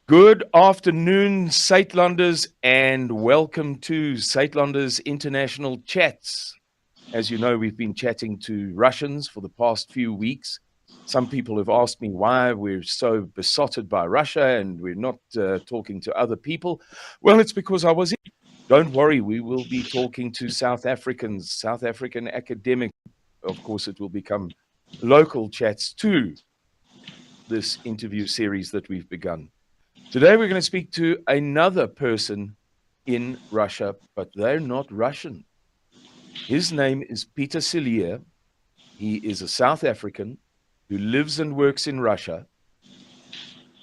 Good afternoon, Suidlanders, and welcome to Suidlanders International Chats. As you know, we've been chatting to Russians for the past few weeks. Some people have asked me why we're so besotted by Russia and we're not talking to other people. Well, it's because I was in. Don't worry, we will be talking to South Africans, South African academics. Of course, it will become local chats too, this interview series that we've begun. Today, we're going to speak to another person in Russia, but they're not Russian. His name is Pieter Celliers. He is a South African who lives and works in Russia.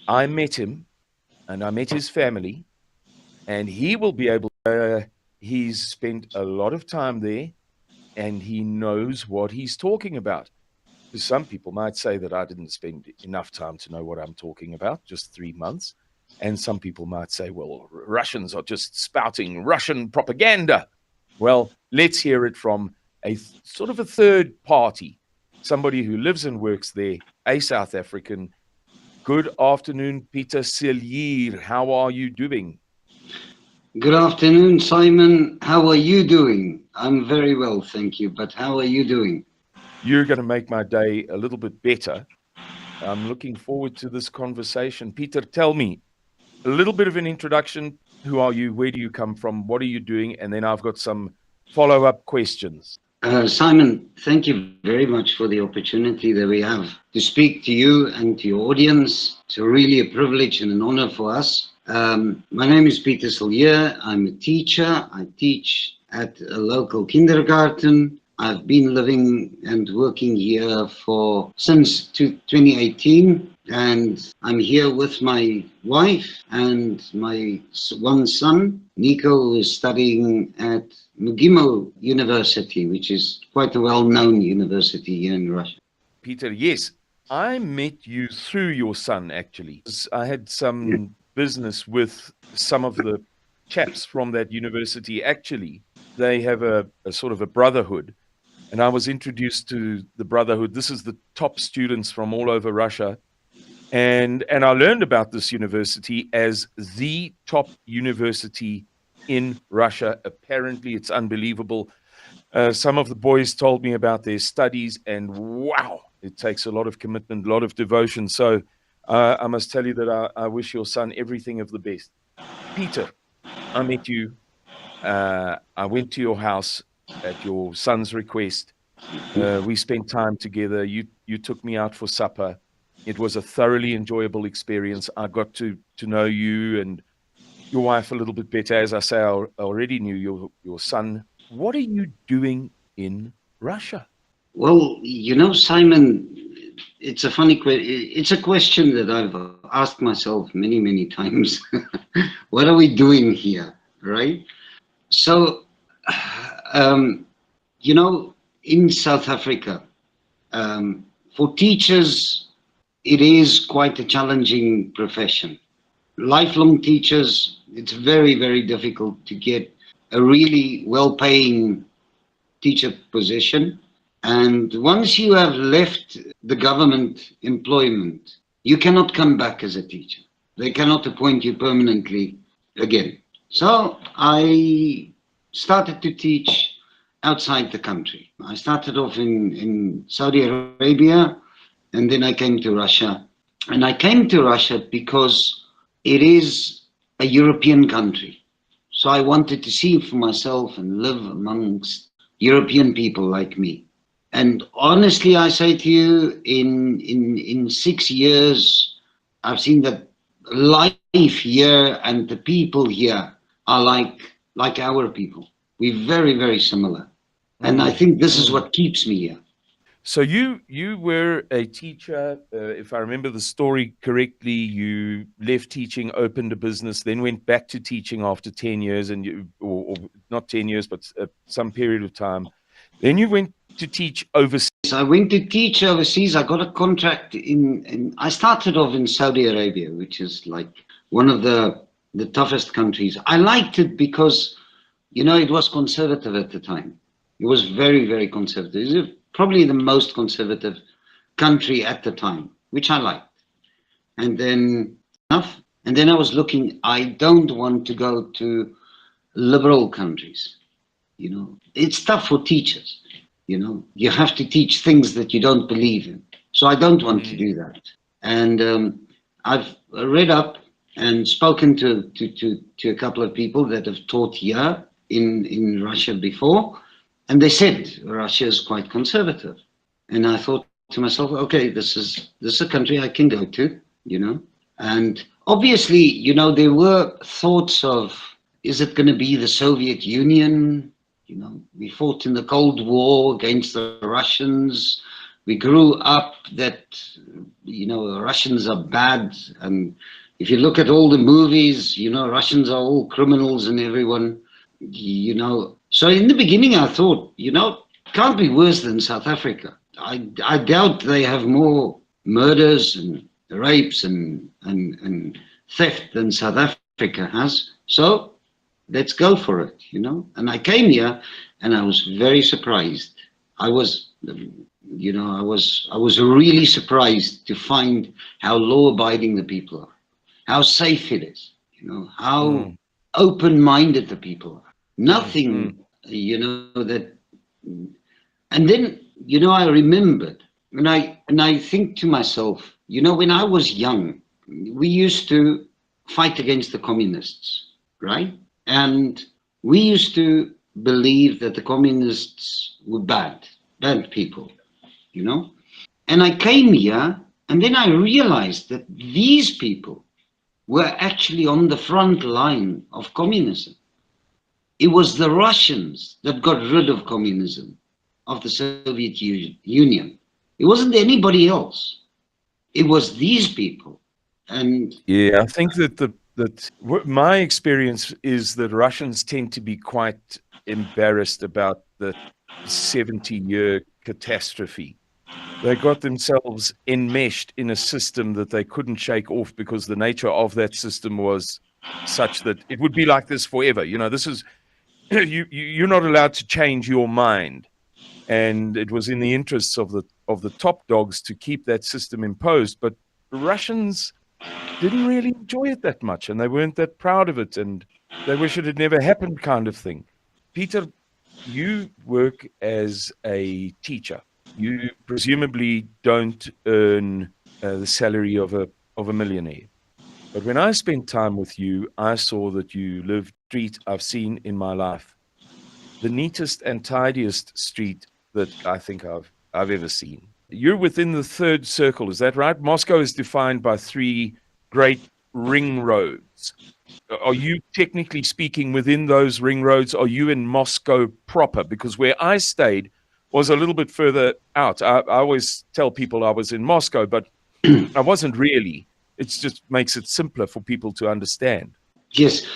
I met him, and I met his family, and he will be able to, he's spent a lot of time there, and he knows what he's talking about. Because some people might say that I didn't spend enough time to know what I'm talking about, just 3 months. And some people might say, well, Russians are just spouting Russian propaganda. Well, let's hear it from a sort of a third party, somebody who lives and works there, a South African. Good afternoon, Pieter Celliers. How are you doing? Good afternoon, Simon. How are you doing? I'm very well, thank you. But how are you doing? You're going to make my day a little bit better. I'm looking forward to this conversation. Pieter, tell me a little bit of an introduction. Who are you? Where do you come from? What are you doing? And then I've got some follow-up questions. Simon, thank you very much for the opportunity that we have to speak to you and to your audience. It's really a privilege and an honor for us. My name is Pieter Celliers. I'm a teacher. I teach at a local kindergarten. I've been living and working here since 2018, and I'm here with my wife and my one son, Nico, who is studying at Mugimo University, which is quite a well-known university here in Russia. Pieter, yes, I met you through your son, actually. I had some business with some of the chaps from that university. Actually, they have a sort of a brotherhood. And I was introduced to the brotherhood. This is the top students from all over Russia. And I learned about this university as the top university in Russia. Apparently, it's unbelievable. Some of the boys told me about their studies, and wow, it takes a lot of commitment, a lot of devotion. So I must tell you that I wish your son everything of the best. Pieter, I met you. I went to your house at your son's request. We spent time together. You took me out for supper. It was a thoroughly enjoyable experience. I got to know you and your wife a little bit better. As I say, I already knew your son. What are you doing in Russia? Well, you know, Simon, it's a funny question. It's a question that I've asked myself many, many times. What are we doing here, right? So, you know, in South Africa, for teachers, it is quite a challenging profession. Lifelong teachers, it's very, very difficult to get a really well-paying teacher position. And once you have left the government employment, you cannot come back as a teacher. They cannot appoint you permanently again. So I started to teach outside the country. I started off in Saudi Arabia, and then I came to Russia. And I came to Russia because it is a European country. So I wanted to see for myself and live amongst European people like me. And honestly, I say to you, in 6 years, I've seen that life here and the people here are like our people. We're very, very similar. And I think this is what keeps me here. So you were a teacher, if I remember the story correctly. You left teaching, opened a business, then went back to teaching after 10 years, and or not 10 years, but some period of time. Then you went to teach overseas. I went to teach overseas. I got a contract I started off in Saudi Arabia, which is like one of the toughest countries. I liked it because, you know, it was conservative at the time. It was very, very conservative. It was probably the most conservative country at the time, which I liked. And then And then I was looking, I don't want to go to liberal countries. You know, it's tough for teachers. You know, you have to teach things that you don't believe in. So I don't want to do that. And I've read up and spoken to a couple of people that have taught here in Russia before, and they said Russia is quite conservative. And I thought to myself, okay, this is a country I can go to, you know. And obviously, you know, there were thoughts of, is it going to be the Soviet Union? You know, we fought in the Cold War against the Russians. We grew up that, you know, the Russians are bad. And if you look at all the movies, you know, Russians are all criminals and everyone, you know. So in the beginning, I thought, you know, it can't be worse than South Africa. I doubt they have more murders and rapes and theft than South Africa has. So let's go for it, you know. And I came here and I was very surprised. I was, you know, I was really surprised to find how law-abiding the people are, how safe it is, you know, how open-minded the people are. Nothing, you know, that. And then, you know, I remembered, and I think to myself, you know, when I was young, we used to fight against the communists, right? And we used to believe that the communists were bad people, you know? And I came here, and then I realized that these people were actually on the front line of communism. It was the Russians that got rid of communism, of the Soviet Union. It wasn't anybody else. It was these people. And yeah, I think that my experience is that Russians tend to be quite embarrassed about the 70-year catastrophe. They got themselves enmeshed in a system that they couldn't shake off because the nature of that system was such that it would be like this forever. You know, this is you're not allowed to change your mind. And it was in the interests of the top dogs to keep that system imposed. But Russians didn't really enjoy it that much, and they weren't that proud of it, and they wish it had never happened, kind of thing. Peter, you work as a teacher. You presumably don't earn the salary of a millionaire. But when I spent time with you, I saw that you lived street I've seen in my life, the neatest and tidiest street that I think I've ever seen. You're within the third circle, is that right? Moscow is defined by 3 great ring roads. Are you technically speaking within those ring roads? Are you in Moscow proper? Because where I stayed was a little bit further out. I always tell people I was in Moscow, but I wasn't really. It just makes it simpler for people to understand. Yes,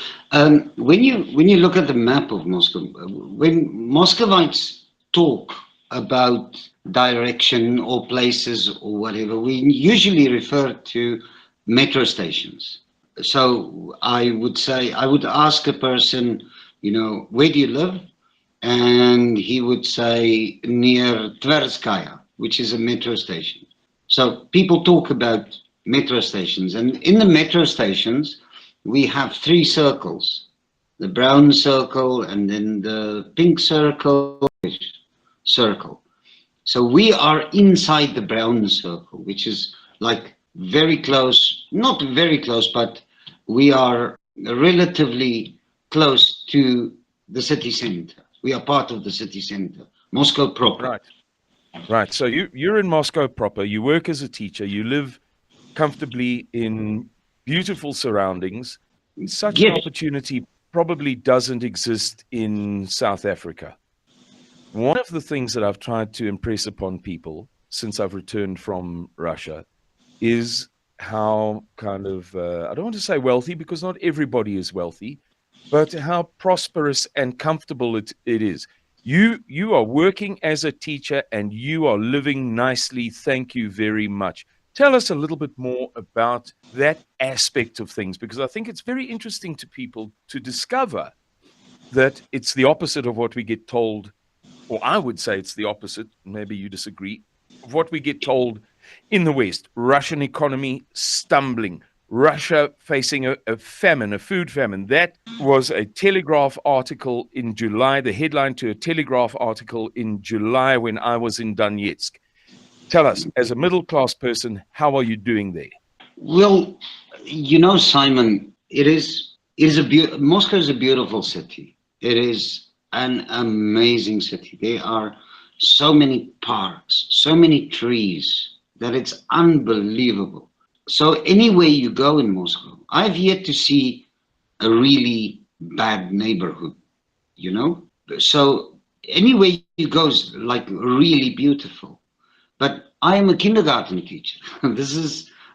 when you look at the map of Moscow, when Muscovites talk about direction or places or whatever, we usually refer to metro stations. So I would say, I would ask a person, you know, where do you live? And he would say near Tverskaya, which is a metro station. So people talk about metro stations, and in the metro stations, we have 3 circles, the brown circle and then the pink circle. So we are inside the brown circle, which is like very close, not very close, but we are relatively close to the city center. We are part of the city center, Moscow proper. Right. So you're in Moscow proper. You work as a teacher. You live comfortably in beautiful surroundings. Such an opportunity probably doesn't exist in South Africa. One of the things that I've tried to impress upon people since I've returned from Russia is how kind of, I don't want to say wealthy, because not everybody is wealthy, but how prosperous and comfortable it is. You are working as a teacher and you are living nicely. Thank you very much. Tell us a little bit more about that aspect of things, because I think it's very interesting to people to discover that it's the opposite of what we get told, or I would say it's the opposite, maybe you disagree, of what we get told in the West. Russian economy stumbling, Russia facing a famine, a food famine. That was a Telegraph article in July, the headline to a Telegraph article in July when I was in Donetsk. Tell us, as a middle-class person, how are you doing there? Well, you know, Simon, Moscow is a beautiful city. It is an amazing city. There are so many parks, so many trees that it's unbelievable. So anywhere you go in Moscow, I've yet to see a really bad neighborhood, you know? So anywhere you go is like really beautiful. But I am a kindergarten teacher.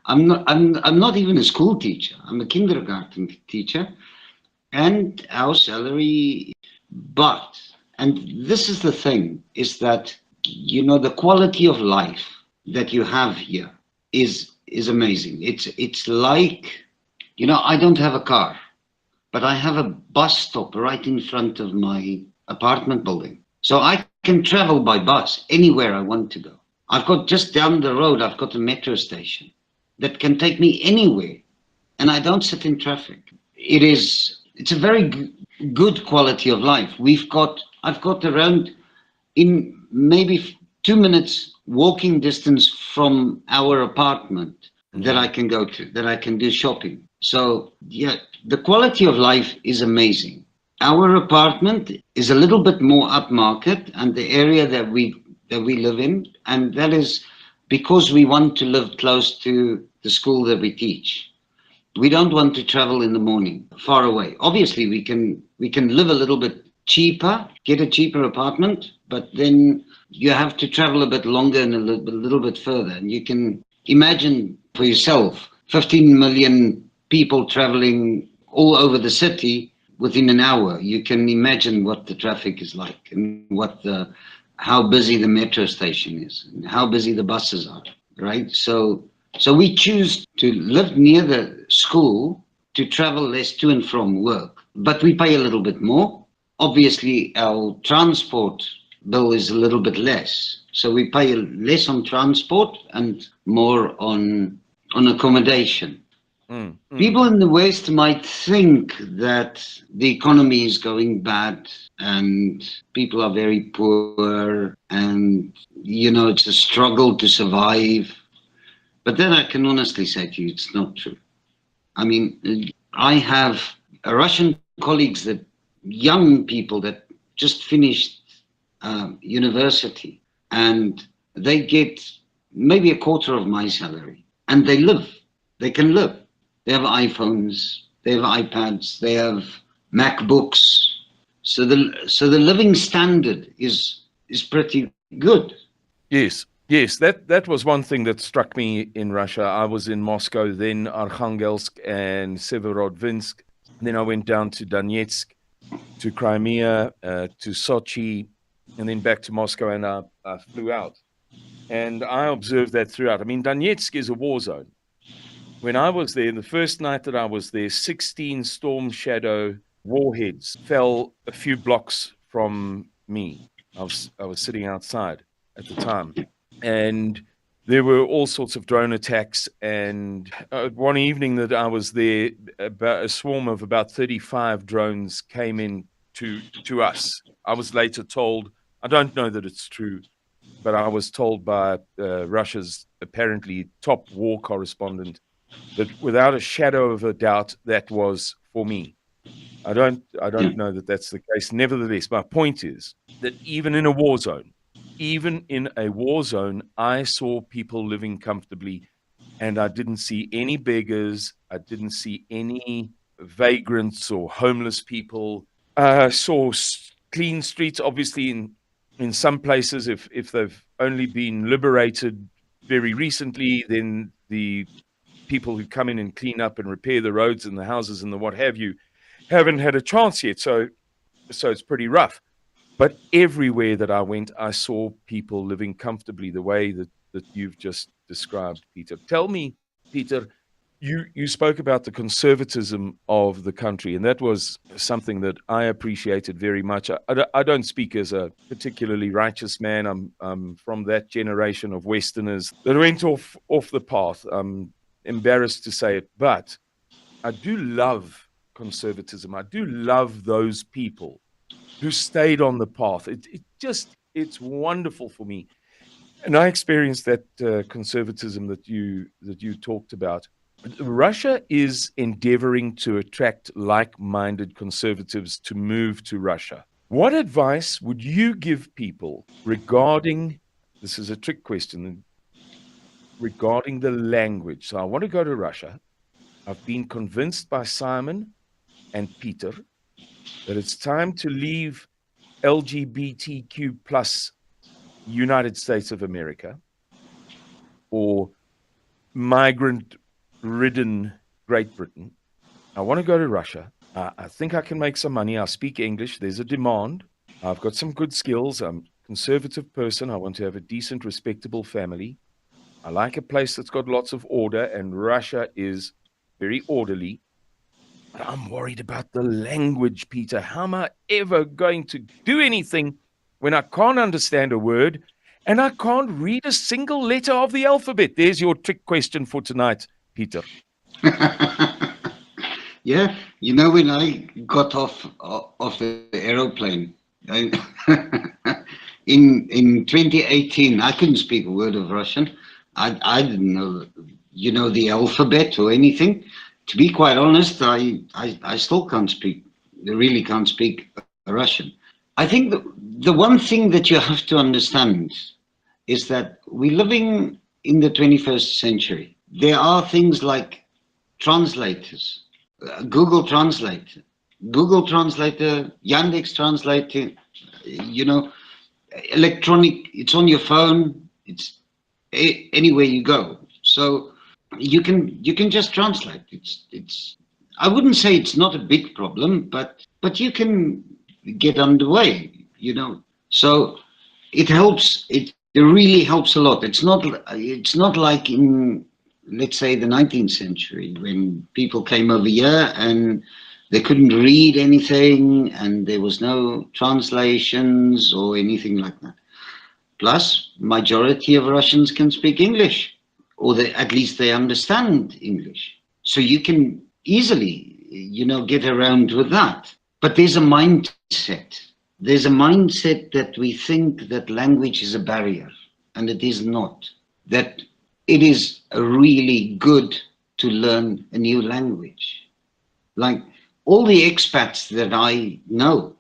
I'm not even a school teacher. I'm a kindergarten teacher, and our salary, but, and this is the thing, is that, you know, the quality of life that you have here is amazing. It's like, you know, I don't have a car, but I have a bus stop right in front of my apartment building. So I can travel by bus anywhere I want to go. I've got just down the road, I've got a metro station that can take me anywhere, and I don't sit in traffic. It's a very good quality of life. I've got around, in maybe 2 minutes walking distance from our apartment that I can go to, that I can do shopping. So yeah, the quality of life is amazing. Our apartment is a little bit more upmarket, and the area that we live in, and that is because we want to live close to the school that we teach. We don't want to travel in the morning far away. Obviously, we can live a little bit cheaper, get a cheaper apartment, but then you have to travel a bit longer and a little bit further. And you can imagine for yourself 15 million people traveling all over the city within an hour. You can imagine what the traffic is like, and how busy the metro station is, and how busy the buses are, right? So we choose to live near the school, to travel less to and from work, but we pay a little bit more. Obviously, our transport bill is a little bit less, so we pay less on transport and more on accommodation. People in the West might think that the economy is going bad and people are very poor, and, you know, it's a struggle to survive. But then I can honestly say to you, it's not true. I mean, I have Russian colleagues, that young people that just finished university, and they get maybe a quarter of my salary, and they can live. They have iPhones, they have iPads, they have MacBooks. So the living standard is pretty good. Yes, that was one thing that struck me in Russia. I was in Moscow, then Arkhangelsk and Severodvinsk. Then I went down to Donetsk, to Crimea, to Sochi, and then back to Moscow, and I flew out. And I observed that throughout. I mean, Donetsk is a war zone. When I was there, the first night that I was there, 16 Storm Shadow warheads fell a few blocks from me. I was sitting outside at the time, and there were all sorts of drone attacks. And one evening that I was there, about a swarm of about 35 drones came in to us. I was later told, I don't know that it's true, but I was told by Russia's apparently top war correspondent that without a shadow of a doubt, that was for me. I don't know that that's the case. Nevertheless, my point is that even in a war zone, I saw people living comfortably, and I didn't see any beggars. I didn't see any vagrants or homeless people. I saw clean streets. Obviously, in some places, if they've only been liberated very recently, then the people who come in and clean up and repair the roads and the houses and the what have you haven't had a chance yet. So it's pretty rough. But everywhere that I went, I saw people living comfortably the way that you've just described, Peter. Tell me, Peter, you spoke about the conservatism of the country, and that was something that I appreciated very much. I don't speak as a particularly righteous man. I'm from that generation of Westerners that went off the path. embarrassed to say it, but I do love conservatism. I do love those people who stayed on the path. It's wonderful for me. And I experienced that conservatism that you talked about. Russia is endeavoring to attract like-minded conservatives to move to Russia. What advice would you give people regarding, this is a trick question, regarding the language? So I want to go to Russia. I've been convinced by Simon and Pieter that it's time to leave LGBTQ plus United States of America or migrant-ridden Great Britain. I want to go to Russia. I think I can make some money. I speak English. There's a demand. I've got some good skills. I'm a conservative person. I want to have a decent, respectable family. I like a place that's got lots of order, and Russia is very orderly. But I'm worried about the language, Peter. How am I ever going to do anything when I can't understand a word and I can't read a single letter of the alphabet? There's your trick question for tonight, Peter. Yeah, you know, when I got off the aeroplane in 2018, I couldn't speak a word of Russian. I didn't know, you know, the alphabet or anything. To be quite honest, I still can't speak, really can't speak Russian. I think the one thing that you have to understand is that we're living in the 21st century. There are things like translators, Google Translator, Yandex Translator, you know, electronic, it's on your phone, it's anywhere you go. So you can just translate. It's I wouldn't say it's not a big problem, but you can get underway, you know. So it helps. It really helps a lot. It's not like in, let's say, the 19th century when people came over here and they couldn't read anything and there was no translations or anything like that. Plus, majority of Russians can speak English, or at least they understand English. So you can easily, you know, get around with that. But there's a mindset. There's a mindset that we think that language is a barrier, and it is not. That it is really good to learn a new language. Like all the expats that I know,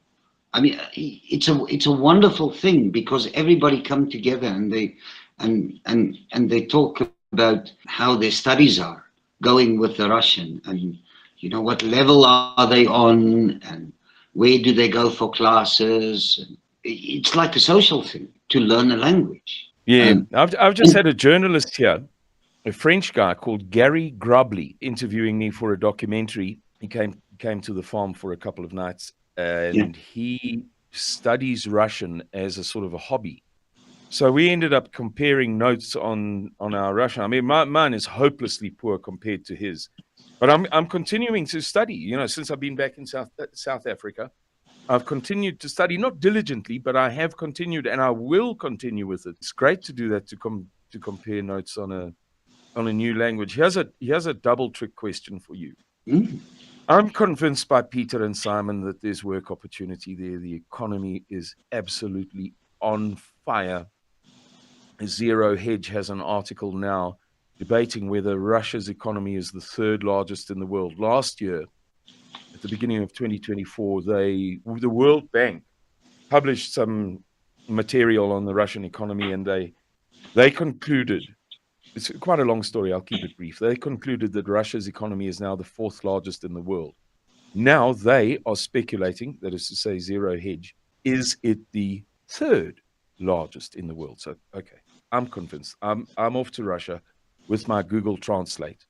I mean, it's a wonderful thing because everybody come together and they talk about how their studies are going with the Russian, and you know, what level are they on and where do they go for classes. It's like a social thing to learn a language. Yeah, I've just had a journalist here, a French guy called Gary Grubley, interviewing me for a documentary. He came to the farm for a couple of nights, and he studies Russian as a sort of a hobby. So we ended up comparing notes on our Russian. I mean, mine is hopelessly poor compared to his, but I'm continuing to study. You know, since I've been back in South Africa, I've continued to study, not diligently, but I have continued, and I will continue with it. It's great to do that, to compare notes on a new language. Here's a double trick question for you. I'm convinced by Pieter and Simon that there's work opportunity there. The economy is absolutely on fire. Zero Hedge has an article now debating whether Russia's economy is the third largest in the world. Last year, at the beginning of 2024, the World Bank published some material on the Russian economy, and they concluded, it's quite a long story, I'll keep it brief. They concluded that Russia's economy is now the fourth largest in the world. Now they are speculating, that is to say Zero Hedge, is it the third largest in the world? So, okay, I'm convinced. I'm off to Russia with my Google Translate.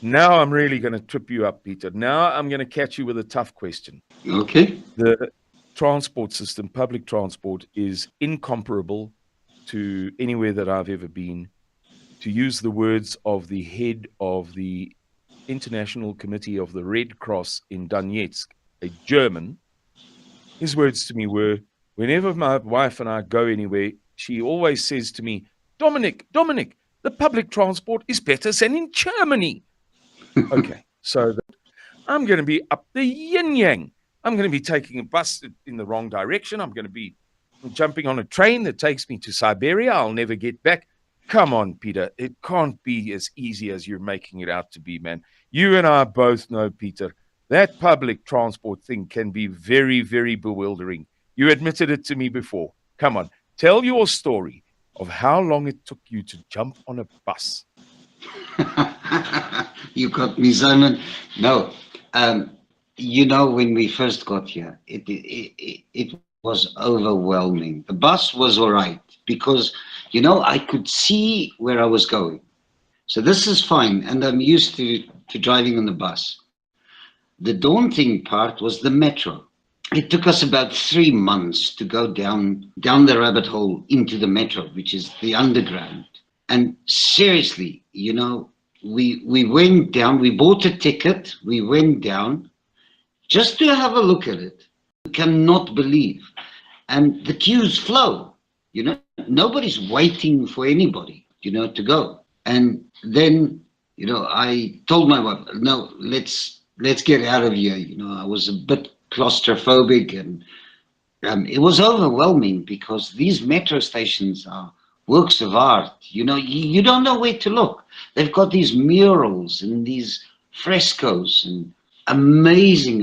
Now I'm really going to trip you up, Peter. Now I'm going to catch you with a tough question. Okay. The transport system, public transport, is incomparable to anywhere that I've ever been. To use the words of the head of the International Committee of the Red Cross in Donetsk, a German, his words to me were, whenever my wife and I go anywhere, she always says to me, Dominic, The public transport is better than in Germany. Okay, so I'm going to be up the yin-yang. I'm going to be taking a bus in the wrong direction. I'm going to be jumping on a train that takes me to Siberia. I'll never get back. Come on, Peter. It can't be as easy as you're making it out to be, man. You and I both know, Peter, that public transport thing can be very, very bewildering. You admitted it to me before. Come on, tell your story of how long it took you to jump on a bus. You got me, Simon. No, you know, when we first got here, it was overwhelming. The bus was all right because, you know, I could see where I was going. So this is fine, and I'm used to driving on the bus. The daunting part was the metro. It took us about 3 months to go down the rabbit hole into the metro, which is the underground. And seriously, you know, we went down, we bought a ticket, we went down just to have a look at it. You cannot believe. And the queues flow, you know, nobody's waiting for anybody, you know, to go. And then, you know, I told my wife, no, let's get out of here. You know, I was a bit claustrophobic, and it was overwhelming because these metro stations are works of art. You know, you don't know where to look. They've got these murals and these frescoes, and amazing,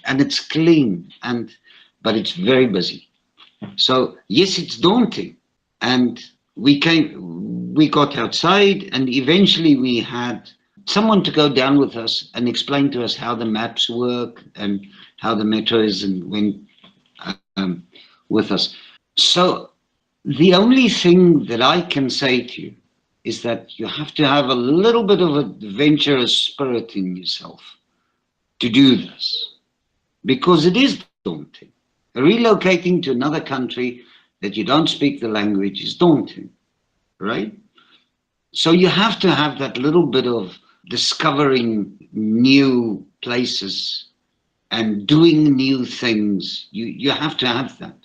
and it's clean, but it's very busy. So yes, it's daunting. And we got outside, and eventually we had someone to go down with us and explain to us how the maps work and how the metro is, and went with us. So the only thing that I can say to you is that you have to have a little bit of adventurous spirit in yourself to do this, because it is daunting. Relocating to another country that you don't speak the language is daunting, right? So you have to have that little bit of discovering new places and doing new things. You have to have that.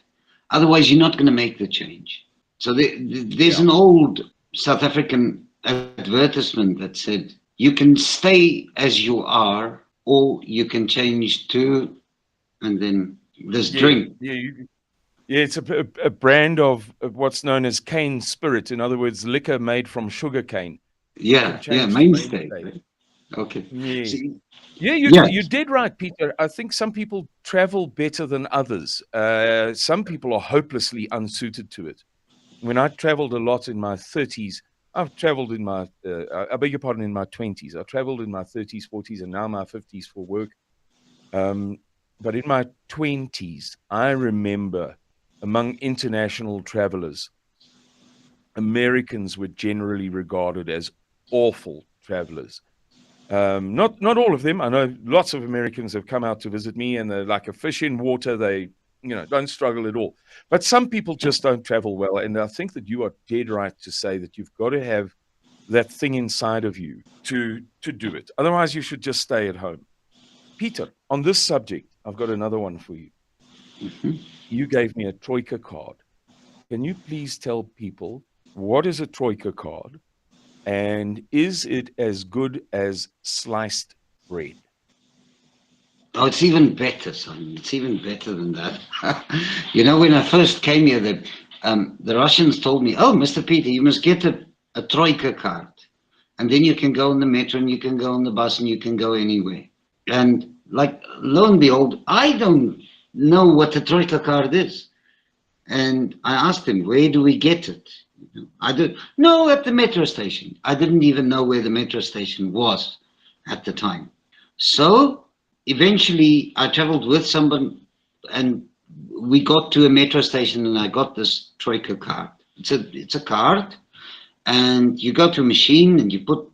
Otherwise, you're not going to make the change. So there's an old South African advertisement that said, you can stay as you are, or you can change to, and then this drink. Yeah, it's a brand of what's known as cane spirit. In other words, liquor made from sugar cane. Yeah, mainstay. Right? Okay. Yeah. See, You did right, Peter. I think some people travel better than others. Some people are hopelessly unsuited to it. When I traveled a lot in my 30s, I've traveled in my, I beg your pardon, in my 20s. I traveled in my 30s, 40s, and now my 50s for work. But in my 20s, I remember among international travelers, Americans were generally regarded as awful travelers. Not all of them. I know lots of Americans have come out to visit me, and they're like a fish in water. They, you know, don't struggle at all. But some people just don't travel well. And I think that you are dead right to say that you've got to have that thing inside of you to do it. Otherwise, you should just stay at home. Peter, on this subject, I've got another one for you. Mm-hmm. You gave me a Troika card. Can you please tell people what is a Troika card, and is it as good as sliced bread? Oh, it's even better, son. It's even better than that. You know, when I first came here, the Russians told me, oh, Mr. Peter, you must get a Troika card. And then you can go on the metro, and you can go on the bus, and you can go anywhere. And like, lo and behold, I don't know what a Troika card is. And I asked him, where do we get it? I did no, at the metro station. I didn't even know where the metro station was at the time. So eventually I traveled with someone, and we got to a metro station, and I got this Troika card. It's a card, and you go to a machine, and you put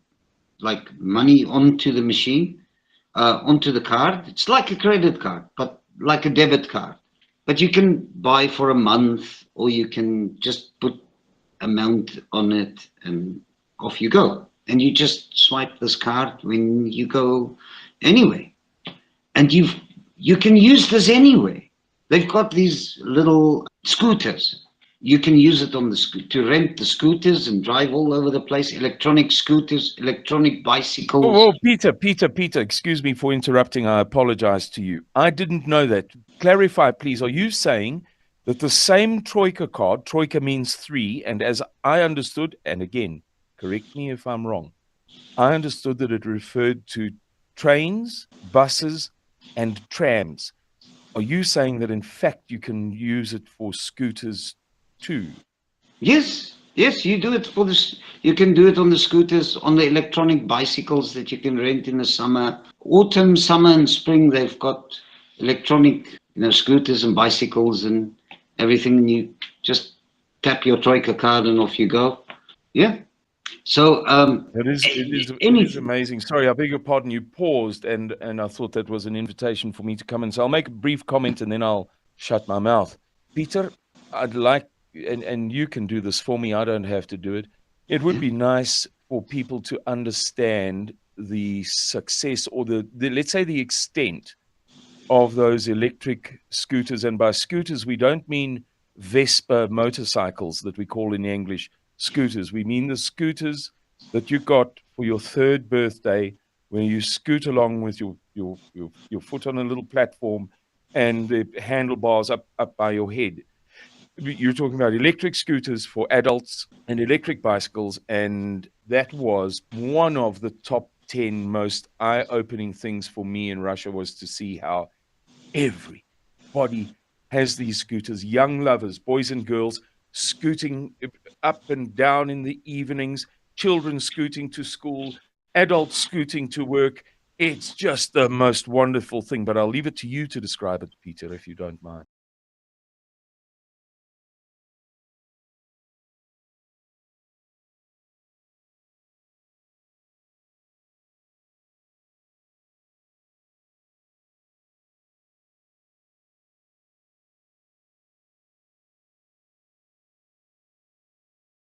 like money onto the machine, onto the card. It's like a credit card, but like a debit card. But you can buy for a month, or you can just put amount on it, and off you go. And you just swipe this card when you go anyway. And you can use this anyway. They've got these little scooters, You can use it on to rent the scooters and drive all over the place. Electronic scooters, electronic bicycles. Oh, Peter, excuse me for interrupting. I apologize to you. I didn't know that. Clarify, please. Are you saying that the same Troika card, Troika means 3, and as I understood, and again, correct me if I'm wrong, I understood that it referred to trains, buses, and trams. Are you saying that in fact you can use it for scooters too? Yes, you do it for this. You can do it on the scooters, on the electronic bicycles that you can rent in the summer, autumn, summer, and spring. They've got electronic, scooters and bicycles and everything. And you just tap your Troika card and off you go. Yeah. So it is amazing. Sorry, I beg your pardon. You paused, and I thought that was an invitation for me to come in. So I'll make a brief comment, and then I'll shut my mouth. Peter, I'd like, and you can do this for me. I don't have to do it. It would be nice for people to understand the success or the let's say the extent of those electric scooters. And by scooters, we don't mean Vespa motorcycles that we call in English scooters. We mean the scooters that you got for your 3rd birthday, where you scoot along with your foot on a little platform and the handlebars up by your head. You're talking about electric scooters for adults and electric bicycles, and that was one of the top 10 most eye-opening things for me in Russia, was to see how everybody has these scooters, young lovers, boys and girls, scooting up and down in the evenings, children scooting to school, adults scooting to work. It's just the most wonderful thing, but I'll leave it to you to describe it, Peter, if you don't mind.